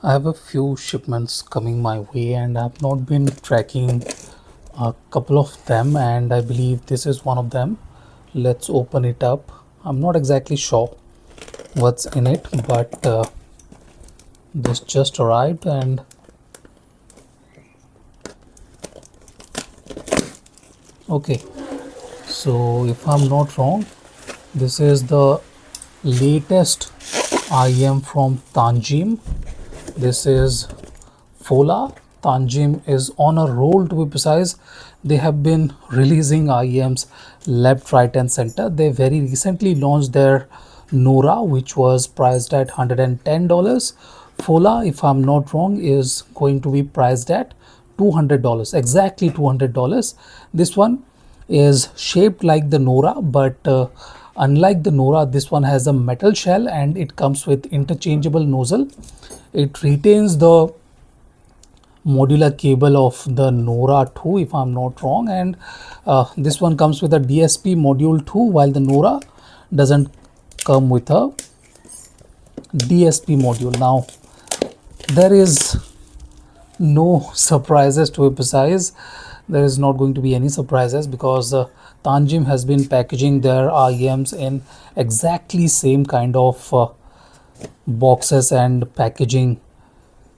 I have a few shipments coming my way and I've not been tracking a couple of them, and I believe this is one of them. Let's open it up. I'm not exactly sure what's in it, but this just arrived. And okay, so if I'm not wrong, this is the latest IM from Tanchjim. This is FOLA. Tanchjim is on a roll, to be precise. They have been releasing IEMs left, right, and center. They very recently launched their Nora, which was priced at $110. FOLA, if I'm not wrong, is going to be priced at $200, exactly $200. This one is shaped like the Nora, but unlike the Nora, this one has a metal shell and it comes with interchangeable nozzle. It retains the modular cable of the Nora 2, if I'm not wrong, and this one comes with a DSP module too, while the Nora doesn't come with a DSP module. Now there is no surprises, to be precise. There is not going to be any surprises because Tanchjim has been packaging their IEMs in exactly same kind of boxes and packaging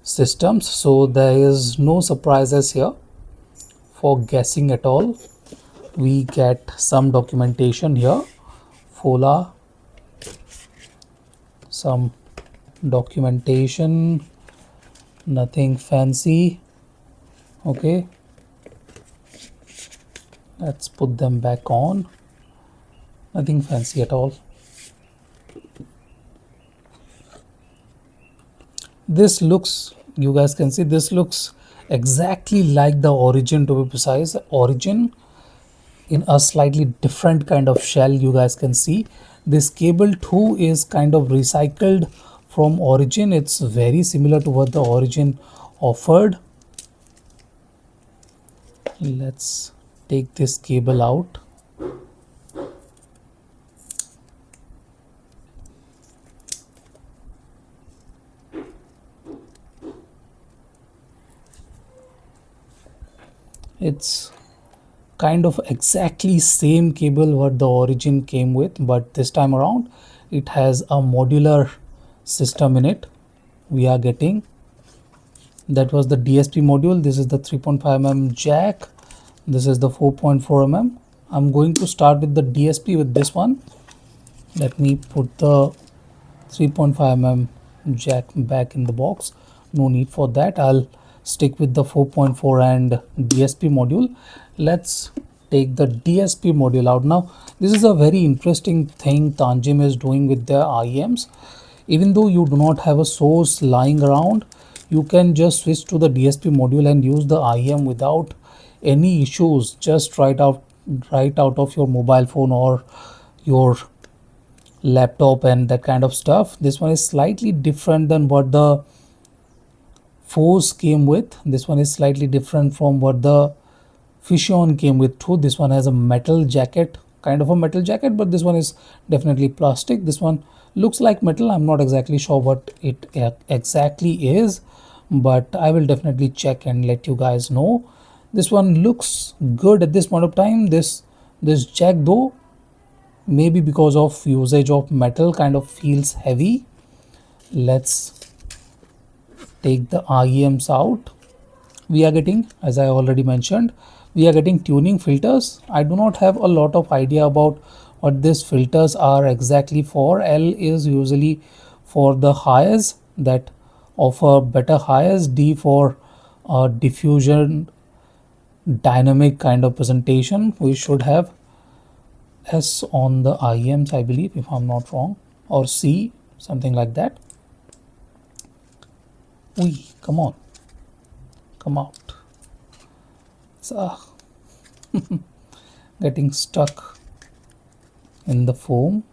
systems, so there is no surprises here for guessing at all. We get some documentation here. FOLA, some documentation, nothing fancy. Okay, let's put them back on. Nothing fancy at all. This looks, you guys can see, this looks exactly like the Origin, to be precise. Origin in a slightly different kind of shell, you guys can see. This cable too is kind of recycled from Origin. It's very similar to what the Origin offered. Let's take this cable out. It's kind of exactly same cable what the Origin came with, but this time around it has a modular system in it. We are getting, that was the DSP module. This is the 3.5 mm jack. This is the 4.4 mm. I'm going to start with the DSP with this one. Let me put the 3.5 mm jack back in the box. No need for that. I'll stick with the 4.4 and DSP module. Let's take the DSP module out. Now this is a very interesting thing Tanchjim is doing with their IEMs. Even though you do not have a source lying around, you can just switch to the DSP module and use the IEM without any issues, just right out of your mobile phone or your laptop and that kind of stuff. This one is slightly different than what the Force came with. This one is slightly different from what the Fission came with too. This one has a metal jacket, kind of a metal jacket, but this one is definitely plastic. This one looks like metal. I'm not exactly sure what it exactly is, but I will definitely check and let you guys know. This one looks good at this point of time. This jack though, maybe because of usage of metal, kind of feels heavy. Let's take the IEMs out. We are getting, as I already mentioned, we are getting tuning filters. I do not have a lot of idea about what these filters are exactly for. L is usually for the highs that offer better highs. D for diffusion, dynamic kind of presentation. We should have S on the IEMs, I believe, if I'm not wrong, or C, something like that. Come on, come out. So getting stuck in the foam.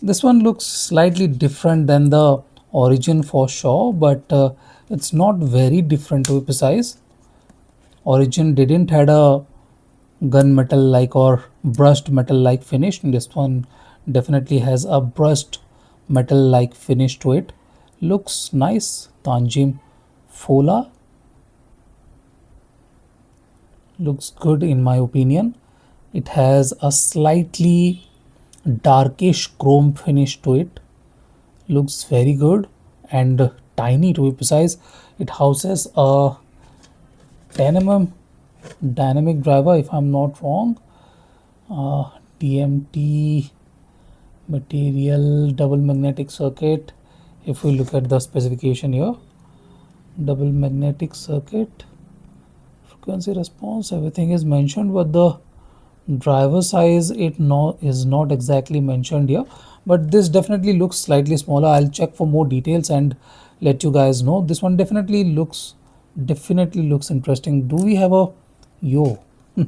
This one looks slightly different than the Origin for sure, but it's not very different, to be precise. Origin didn't had a gunmetal like or brushed metal like finish. This one definitely has a brushed metal like finish to it. Looks nice. Tanchjim FOLA looks good in my opinion. It has a slightly darkish chrome finish to it. Looks very good and tiny to be precise. It houses a 10 dynamic driver if I'm not wrong. DMT material double magnetic circuit. If we look at the specification here, double magnetic circuit, frequency response, everything is mentioned, but the driver size is not exactly mentioned here, but this definitely looks slightly smaller. I'll check for more details and let you guys know. This one definitely looks interesting. Do we have a yo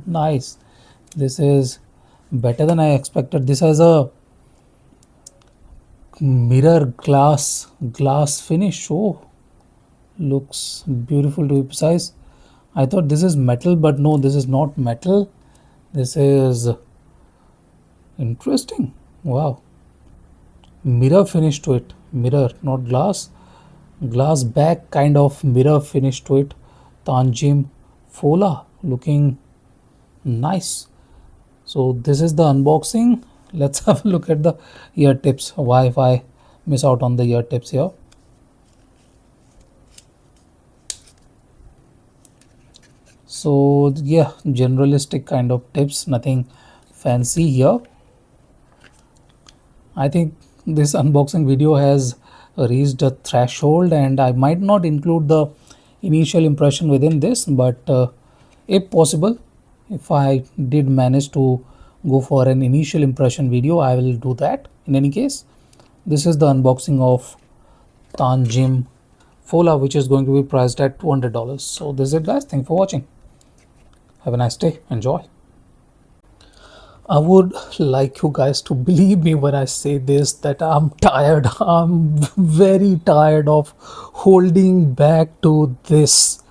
nice, this is better than I expected. This has a mirror glass finish. Oh, looks beautiful to be precise. I thought this is metal, but no, this is not metal. This is interesting. Wow, mirror finish to it. Mirror, not glass. Glass back kind of mirror finish to it. Tanchjim FOLA looking nice. So this is the unboxing. Let's have a look at the ear tips. Why if I miss out on the ear tips here. So yeah, generalistic kind of tips, nothing fancy here. I think this unboxing video has reached a threshold and I might not include the initial impression within this, but if possible, if I did manage to go for an initial impression video, I will do that. In any case, this is the unboxing of Tanchjim FOLA, which is going to be priced at $200. So this is it guys, thanks for watching. Have a nice day, enjoy. I would like you guys to believe me when I say this, that I'm tired. I'm very tired of holding back to this.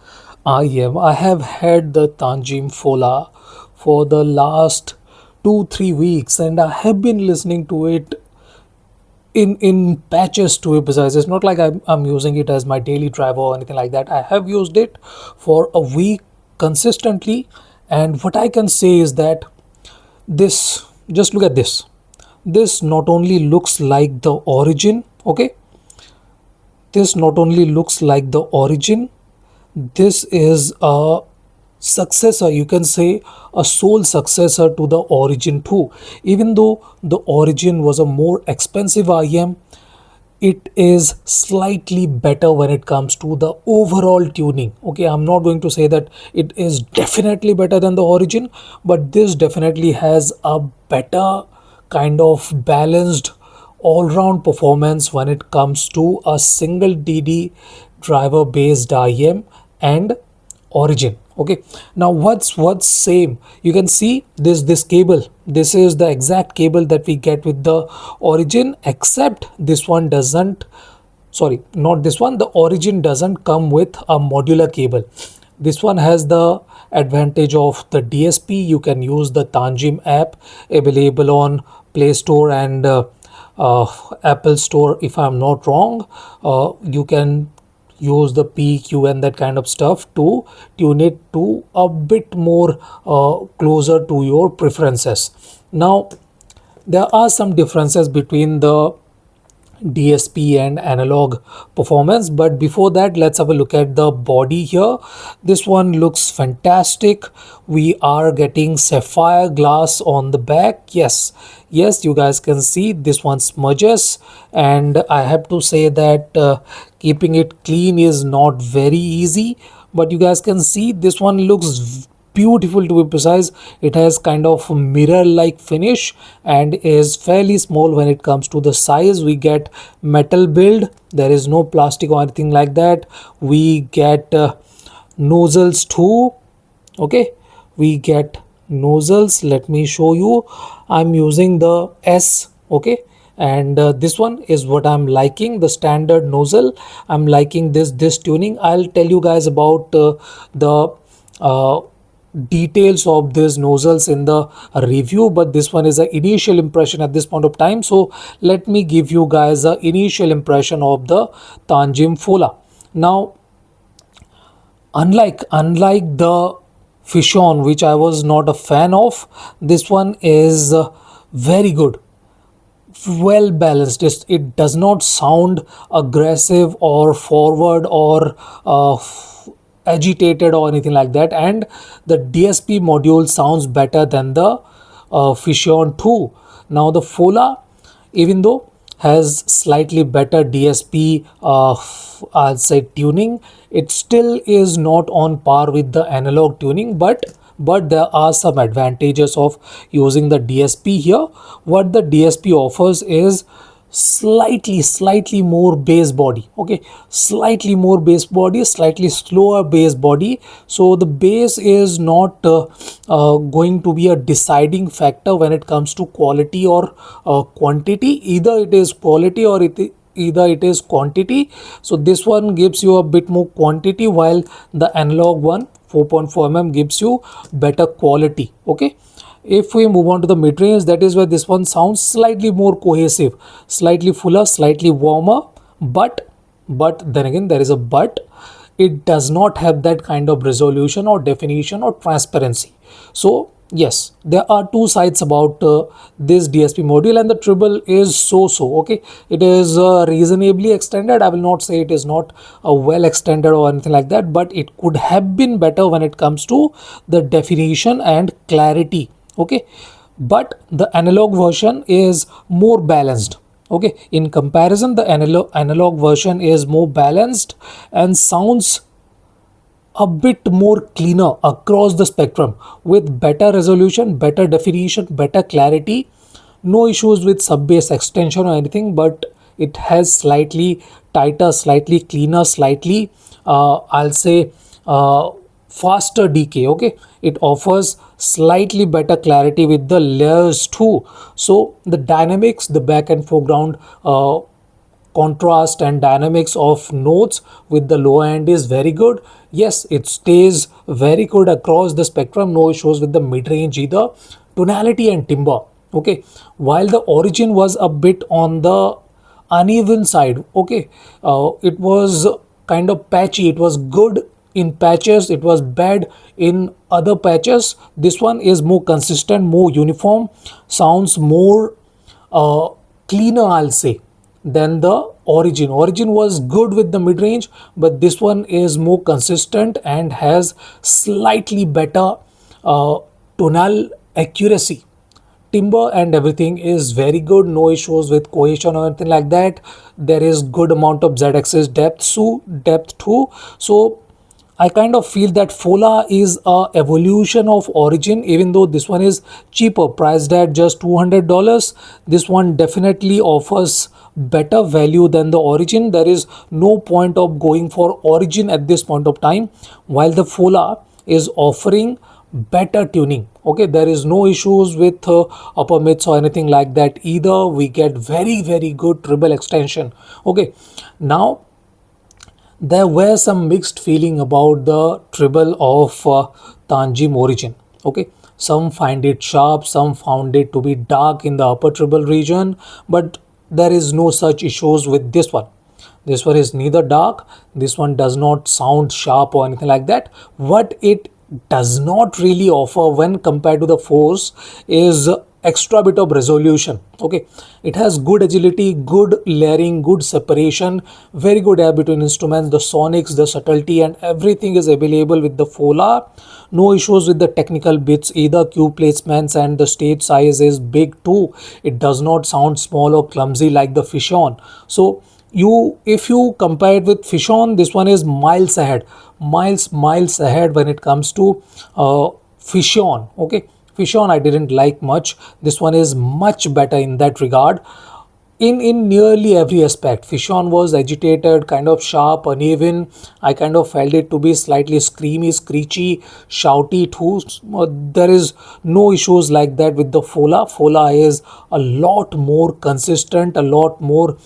I have had the Tanchjim FOLA for the last 2-3 weeks and I have been listening to it in patches to be precise. It's not like I'm using it as my daily driver or anything like that. I have used it for a week consistently, and what I can say is that this, just look at this not only looks like the origin, okay, this not only looks like the origin, this is a successor, you can say a sole successor to the origin too. Even though the origin was a more expensive IM, it is slightly better when it comes to the overall tuning. Okay, I'm not going to say that it is definitely better than the origin, but this definitely has a better kind of balanced all-round performance when it comes to a single DD driver based IM and origin. Okay, now what's same, you can see this cable, this is the exact cable that we get with the origin, except this one doesn't, sorry, not this one, the origin doesn't come with a modular cable. This one has the advantage of the DSP. You can use the Tanchjim app available on Play Store and Apple Store if I'm not wrong. You can use the P, Q and that kind of stuff to tune it to a bit more closer to your preferences. Now there are some differences between the DSP and analog performance, but before that let's have a look at the body here. This one looks fantastic. We are getting sapphire glass on the back. Yes, you guys can see this one smudges, and I have to say that keeping it clean is not very easy, but you guys can see this one looks beautiful to be precise. It has kind of a mirror like finish and is fairly small when it comes to the size. We get metal build, there is no plastic or anything like that. We get nozzles too. Okay, we get nozzles, let me show you. I'm using the S, okay, and this one is what I'm liking, the standard nozzle. I'm liking this tuning. I'll tell you guys about the details of these nozzles in the review, but this one is an initial impression at this point of time. So let me give you guys an initial impression of the Tanchjim FOLA. Now, unlike the Fission, which I was not a fan of, this one is very good, well balanced. It does not sound aggressive or forward or agitated or anything like that, and the DSP module sounds better than the Fission 2. Now the FOLA, even though has slightly better DSP, I'll say tuning, it still is not on par with the analog tuning, but there are some advantages of using the DSP here. What the DSP offers is slightly more bass body. Okay, slightly more bass body, slightly slower bass body. So the bass is not going to be a deciding factor when it comes to quality or quantity. Either it is quality or either it is quantity. So this one gives you a bit more quantity, while the analog one 4.4 mm gives you better quality. Okay, if we move on to the mid range, that is where this one sounds slightly more cohesive, slightly fuller, slightly warmer, but then again there is a but, it does not have that kind of resolution or definition or transparency. So yes, there are two sides about this DSP module, and the treble is so. Okay, it is reasonably extended. I will not say it is not well extended or anything like that, but it could have been better when it comes to the definition and clarity. Okay, but the analog version is more balanced. Okay, in comparison, the analog version is more balanced and sounds a bit more cleaner across the spectrum, with better resolution, better definition, better clarity. No issues with sub bass extension or anything, but it has slightly tighter, slightly cleaner, slightly I'll say faster decay. Okay, it offers slightly better clarity with the layers too. So the dynamics, the back and foreground contrast and dynamics of notes with the low end is very good. Yes, it stays very good across the spectrum. No issues with the mid range either. Tonality and timbre. Okay, while the origin was a bit on the uneven side. Okay, it was kind of patchy. It was good in patches, it was bad in other patches. This one is more consistent, more uniform, sounds more cleaner, I'll say, than the origin. Origin was good with the mid range, but this one is more consistent and has slightly better tonal accuracy. Timber and everything is very good, no issues with cohesion or anything like that. There is good amount of z-axis depth too. So I kind of feel that FOLA is a evolution of origin, even though this one is cheaper, priced at just $200. This one definitely offers better value than the origin. There is no point of going for origin at this point of time, while the FOLA is offering better tuning. Okay, there is no issues with upper mids or anything like that either. We get very good treble extension. Okay, now there were some mixed feeling about the treble of Tanchjim origin. Okay, some find it sharp, some found it to be dark in the upper treble region, but there is no such issues with this one. This one is neither dark, this one does not sound sharp or anything like that. What it does not really offer when compared to the Force is extra bit of resolution. Okay, it has good agility, good layering, good separation, very good air between instruments, the sonics, the subtlety and everything is available with the FOLA. No issues with the technical bits either. Cube placements and the stage size is big too. It does not sound small or clumsy like the Fission. So if you compare it with Fission, this one is miles ahead, miles ahead when it comes to Fission. Okay, Fission I didn't like much. This one is much better in that regard. In nearly every aspect, Fission was agitated, kind of sharp, uneven. I kind of felt it to be slightly screamy, screechy, shouty too. There is no issues like that with the FOLA. FOLA is a lot more consistent, a lot more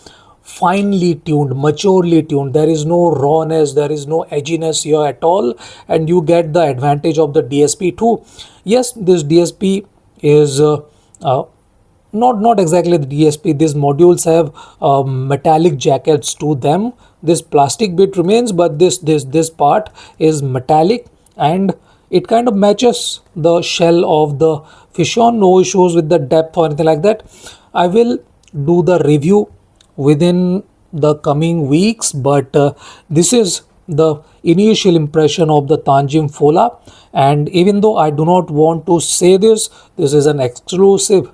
finely tuned, maturely tuned. There is no rawness, there is no edginess here at all, and you get the advantage of the DSP too. Yes, this DSP is uh, not exactly the DSP. These modules have metallic jackets to them. This plastic bit remains, but this part is metallic, and it kind of matches the shell of the Fission. No issues with the depth or anything like that. I will do the review within the coming weeks, but this is the initial impression of the Tanchjim FOLA. And even though I do not want to say this is an exclusive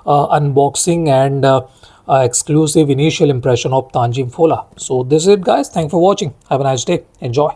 unboxing and exclusive initial impression of Tanchjim FOLA. So this is it, guys. Thanks for watching. Have a nice day. Enjoy.